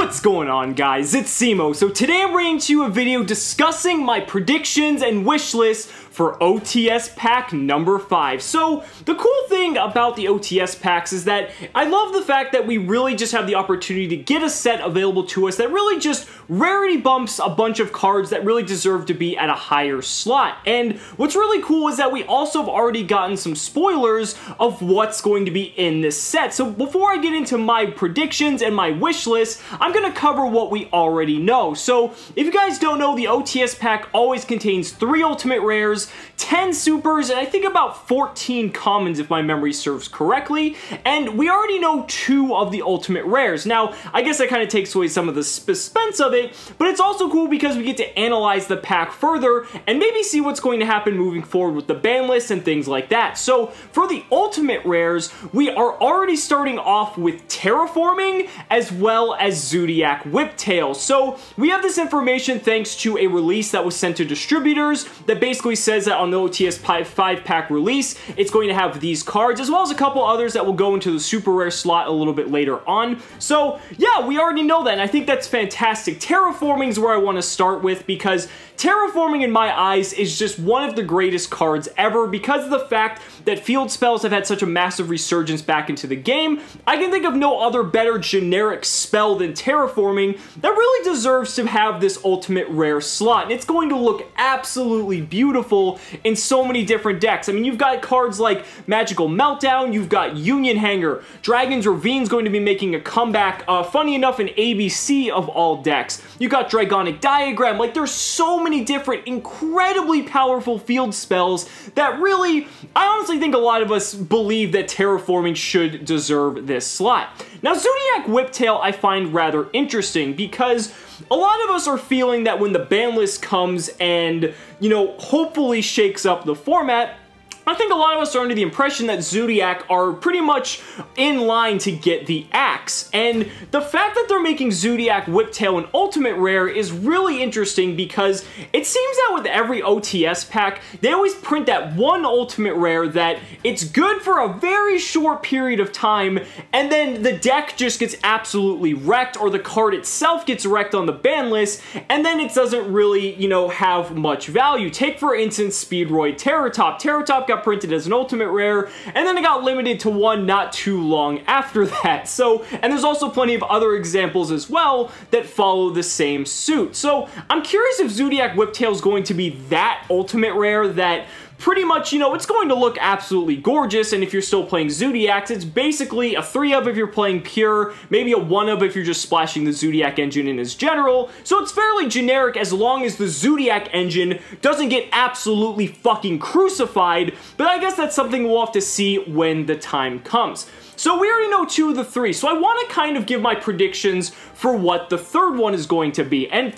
What's going on, guys? It's Cimoooooooo. So today I'm bringing to you a video discussing my predictions and wish list for OTS pack number 5. So the cool thing about the OTS packs is that I love the fact that we really just have the opportunity to get a set available to us that really just rarity bumps a bunch of cards that really deserve to be at a higher slot. And what's really cool is that we also have already gotten some spoilers of what's going to be in this set. So before I get into my predictions and my wish list, I'm going to cover what we already know. So if you guys don't know, the OTS pack always contains 3 ultimate rares, 10 supers, and I think about 14 commons if my memory serves correctly, and we already know 2 of the ultimate rares. Now, I guess that kind of takes away some of the suspense of it, but it's also cool because we get to analyze the pack further and maybe see what's going to happen moving forward with the ban list and things like that. So for the ultimate rares, we are already starting off with terraforming as well as Zodiac Whiptail. So we have this information thanks to a release that was sent to distributors that basically says that on the OTS 5-pack release, it's going to have these cards, as well as a couple others that will go into the super rare slot a little bit later on. So yeah, we already know that, and I think that's fantastic. Terraforming is where I want to start with, because terraforming in my eyes is just one of the greatest cards ever because of the fact that field spells have had such a massive resurgence back into the game. I can think of no other better generic spell than terraforming that really deserves to have this ultimate rare slot, and it's going to look absolutely beautiful in so many different decks. I mean, you've got cards like Magical Meltdown, you've got Union Hanger, Dragon's Ravine's going to be making a comeback, funny enough, an ABC of all decks. You've got Dragonic Diagram. Like, there's so many different incredibly powerful field spells that really, I honestly think a lot of us believe that terraforming should deserve this slot. Now, Zodiac Whiptail I find rather interesting because a lot of us are feeling that when the ban list comes and, you know, hopefully shakes up the format, I think a lot of us are under the impression that Zodiac are pretty much in line to get the axe, and the fact that they're making Zodiac Whiptail an ultimate rare is really interesting because it seems that with every OTS pack, they always print that one ultimate rare that it's good for a very short period of time, and then the deck just gets absolutely wrecked, or the card itself gets wrecked on the ban list, and then it doesn't really, you know, have much value. Take, for instance, Speedroid Terratop. Terratop got printed as an ultimate rare, and then it got limited to 1 not too long after that. So, and there's also plenty of other examples as well that follow the same suit. So I'm curious if Zodiac Whiptail is going to be that ultimate rare that pretty much, you know, it's going to look absolutely gorgeous, and if you're still playing Zodiacs, it's basically a 3-of if you're playing pure, maybe a 1-of if you're just splashing the Zodiac engine in as general, so it's fairly generic as long as the Zodiac engine doesn't get absolutely fucking crucified, but I guess that's something we'll have to see when the time comes. So we already know 2 of the 3, so I want to kind of give my predictions for what the third one is going to be. And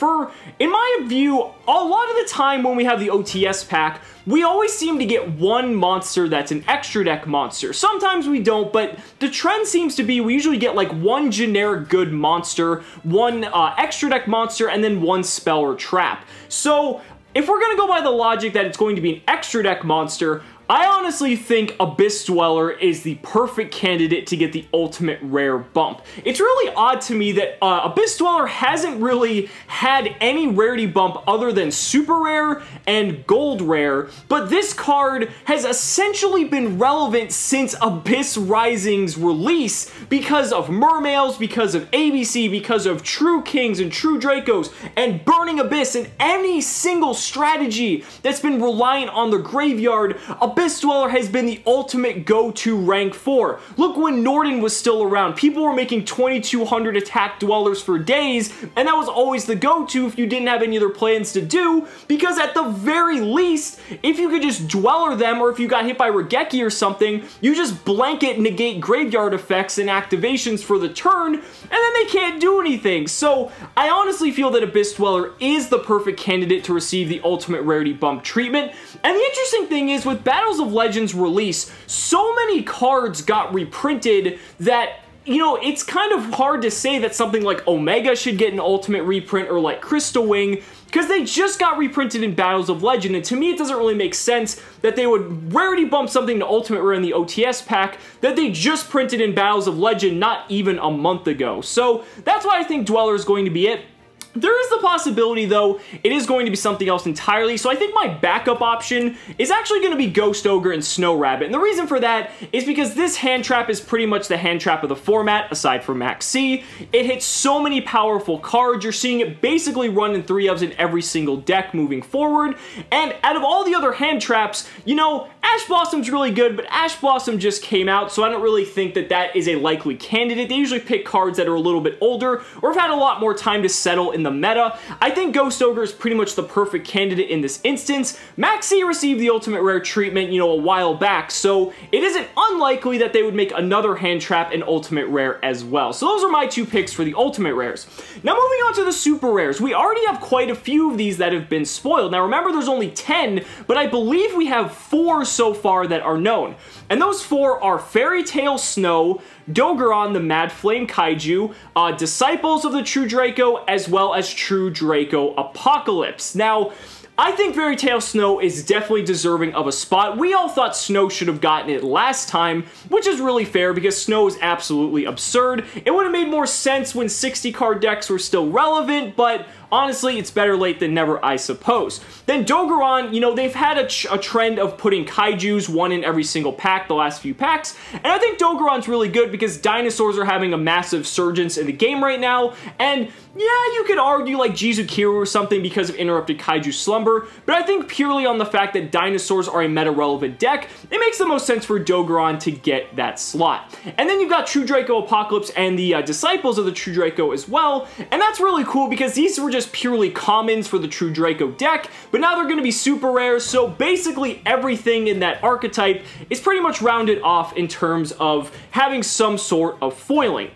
in my view, a lot of the time when we have the OTS pack, we always seem to get one monster that's an extra deck monster. Sometimes we don't, but the trend seems to be we usually get like one generic good monster, one extra deck monster, and then one spell or trap. So if we're going to go by the logic that it's going to be an extra deck monster, I honestly think Abyss Dweller is the perfect candidate to get the ultimate rare bump. It's really odd to me that Abyss Dweller hasn't really had any rarity bump other than super rare and gold rare, but this card has essentially been relevant since Abyss Rising's release because of Mermails, because of ABC, because of True Kings and True Dracos, and Burning Abyss, and any single strategy that's been reliant on the graveyard. Abyss Dweller has been the ultimate go-to rank 4. Look, when Norden was still around, people were making 2200 attack Dwellers for days, and that was always the go-to if you didn't have any other plans to do, because at the very least, if you could just Dweller them, or if you got hit by Regeki or something, you just blanket negate graveyard effects and activations for the turn, and then they can't do anything. So I honestly feel that Abyss Dweller is the perfect candidate to receive the ultimate rarity bump treatment, and the interesting thing is with Battles of Legends release, so many cards got reprinted that, you know, it's kind of hard to say that something like Omega should get an ultimate reprint or like Crystal Wing. because they just got reprinted in Battles of Legend, and to me it doesn't really make sense that they would rarity bump something to Ultimate Rare in the OTS pack that they just printed in Battles of Legend not even a month ago. So that's why I think Dweller is going to be it. There is the possibility, though, it is going to be something else entirely, so I think my backup option is actually going to be Ghost Ogre and Snow Rabbit, and the reason for that is because this hand trap is pretty much the hand trap of the format, aside from Max C. It hits so many powerful cards, you're seeing it basically run in 3-ofs in every single deck moving forward, and out of all the other hand traps, you know, Ash Blossom's really good, but Ash Blossom just came out, so I don't really think that that is a likely candidate. They usually pick cards that are a little bit older, or have had a lot more time to settle in the meta. I think Ghost Ogre is pretty much the perfect candidate in this instance. Max C received the Ultimate Rare treatment, you know, a while back, so it isn't unlikely that they would make another hand trap an Ultimate Rare as well. So those are my two picks for the Ultimate Rares. Now moving on to the Super Rares, we already have quite a few of these that have been spoiled. Now remember, there's only 10, but I believe we have 4 so far that are known. And those 4 are Fairy Tail Snow, Dogeron the Mad Flame Kaiju, Disciples of the True Draco, as well as True Draco Apocalypse. Now, I think Fairy Tail Snow is definitely deserving of a spot. We all thought Snow should have gotten it last time, which is really fair because Snow is absolutely absurd. It would have made more sense when 60-card decks were still relevant, but honestly, it's better late than never, I suppose. Then Dogeron, you know, they've had a trend of putting Kaijus, one in every single pack the last few packs, and I think Dogeron's really good because Dinosaurs are having a massive surgence in the game right now, and yeah, you could argue like Jizukiru or something because of Interrupted Kaiju Slumber, but I think purely on the fact that Dinosaurs are a meta-relevant deck, it makes the most sense for Dogeron to get that slot. And then you've got True Draco Apocalypse and the Disciples of the True Draco as well, and that's really cool because these were just purely commons for the True Draco deck, but now they're going to be super rares, so basically everything in that archetype is pretty much rounded off in terms of having some sort of foiling.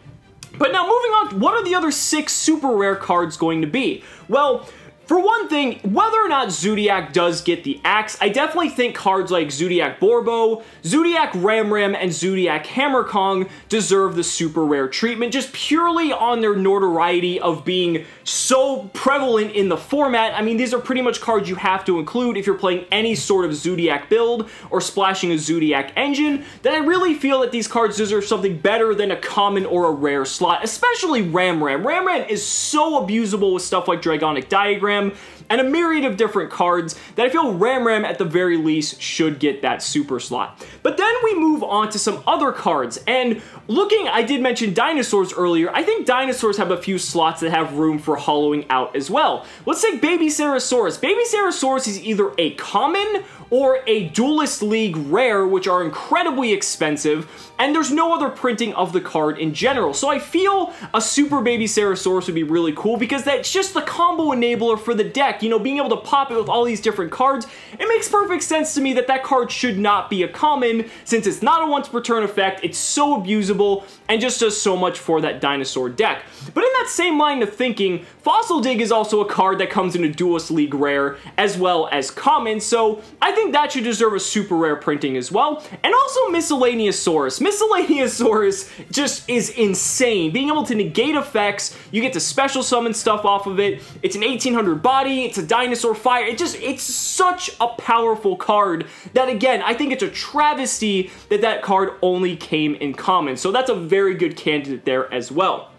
But now moving on, what are the other 6 super rare cards going to be? Well, for one thing, whether or not Zodiac does get the axe, I definitely think cards like Zodiac Borbo, Zodiac Ram, and Zodiac Hammer Kong deserve the super rare treatment, just purely on their notoriety of being so prevalent in the format. I mean, these are pretty much cards you have to include if you're playing any sort of Zodiac build or splashing a Zodiac engine, then I really feel that these cards deserve something better than a common or a rare slot, especially Ram. Ram is so abusable with stuff like Dragonic Diagram and a myriad of different cards that I feel Ram at the very least should get that super slot. But then we move on to some other cards, and looking, I did mention Dinosaurs earlier, I think Dinosaurs have a few slots that have room for hollowing out as well. Let's take Baby Sarasaurus. Baby Sarasaurus is either a common or a Duelist League rare, which are incredibly expensive, and there's no other printing of the card in general. So I feel a Super Baby Sarasaurus would be really cool because that's just the combo enabler for the deck. You know, being able to pop it with all these different cards, it makes perfect sense to me that that card should not be a common since it's not a once per turn effect, it's so abusable, and just does so much for that dinosaur deck. But in that same line of thinking, Fossil Dig is also a card that comes in a Duelist League rare as well as common, so I think that should deserve a super rare printing as well. And also Miscellaneousaurus. Miscellaneousaurus just is insane. Being able to negate effects, you get to special summon stuff off of it, it's an 1800 body, it's a dinosaur fire, it's such a powerful card that, again, I think it's a travesty that that card only came in common, so that's a very good candidate there as well.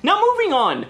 Now moving on,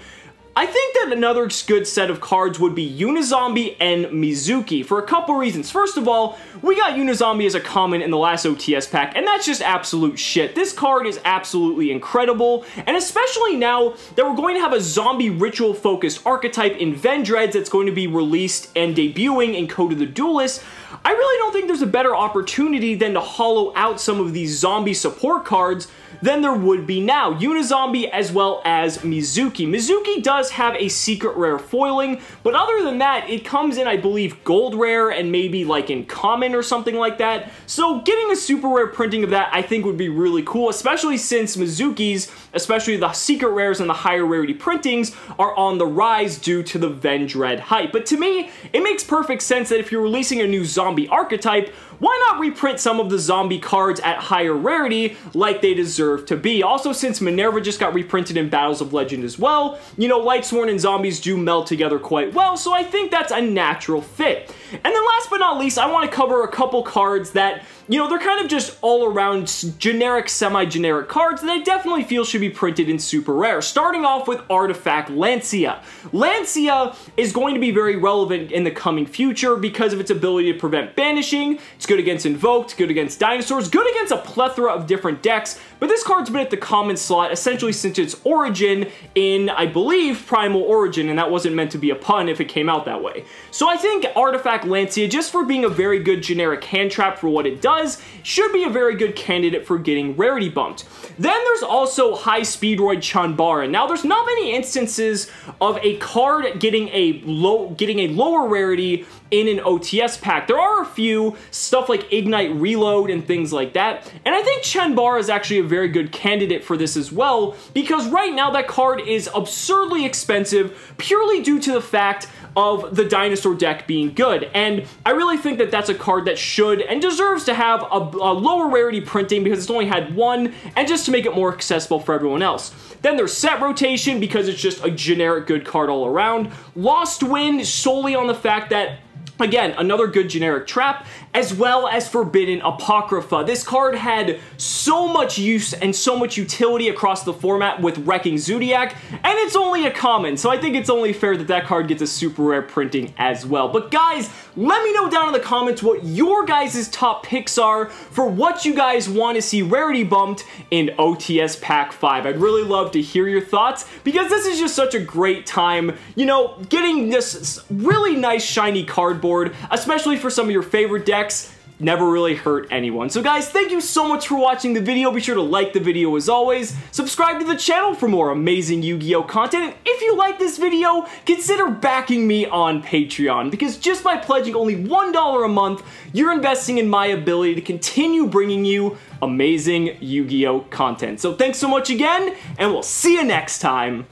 I think that another good set of cards would be Unizombie and Mizuki for a couple reasons. First of all, we got Unizombie as a common in the last OTS pack, and that's just absolute shit. This card is absolutely incredible, and especially now that we're going to have a zombie ritual-focused archetype in Vendreads that's going to be released and debuting in Code of the Duelist, I really don't think there's a better opportunity than to hollow out some of these zombie support cards than there would be now. Unizombie as well as Mizuki. Mizuki does have a secret rare foiling, but other than that, it comes in, I believe, gold rare and maybe like in common or something like that. So getting a super rare printing of that I think would be really cool, especially since Mizuki's, especially the secret rares and the higher rarity printings, are on the rise due to the Vendread hype. But to me, it makes perfect sense that if you're releasing a new zombie archetype, why not reprint some of the zombie cards at higher rarity like they deserve to be? Also, since Minerva just got reprinted in Battles of Legend as well, you know, Lightsworn and zombies do meld together quite well, so I think that's a natural fit. And then last but not least, I want to cover a couple cards that, you know, they're kind of just all-around generic, semi-generic cards that I definitely feel should be printed in super rare. Starting off with Artifact Lancia. Lancia is going to be very relevant in the coming future because of its ability to prevent banishing. It's good against Invoked, good against Dinosaurs, good against a plethora of different decks, but this card's been at the common slot essentially since its origin in, I believe, Primal Origin, and that wasn't meant to be a pun if it came out that way. So I think Artifact Lancia, just for being a very good generic hand trap for what it does, should be a very good candidate for getting rarity bumped. Then there's also High Speedroid Chanbara. Now there's not many instances of a card getting a lower rarity in an OTS pack. There are a few, stuff like Ignite Reload and things like that, and I think Chanbara is actually a very good candidate for this as well, because right now that card is absurdly expensive purely due to the fact of the dinosaur deck being good, and I really think that that's a card that should and deserves to have a lower rarity printing because it's only had one, and just to make it more accessible for everyone else. Then there's Set Rotation because it's just a generic good card all around. Lost Wind solely on the fact that, again, another good generic trap, as well as Forbidden Apocrypha. This card had so much use and so much utility across the format with Wrecking Zodiac, and it's only a common, so I think it's only fair that that card gets a super rare printing as well. But guys, let me know down in the comments what your guys' top picks are for what you guys want to see rarity bumped in OTS Pack 5. I'd really love to hear your thoughts, because this is just such a great time, you know, getting this really nice shiny cardboard, especially for some of your favorite decks, never really hurt anyone. So guys, thank you so much for watching the video. Be sure to like the video as always. Subscribe to the channel for more amazing Yu-Gi-Oh content. And if you like this video, consider backing me on Patreon, because just by pledging only $1 a month, you're investing in my ability to continue bringing you amazing Yu-Gi-Oh content. So thanks so much again, and we'll see you next time.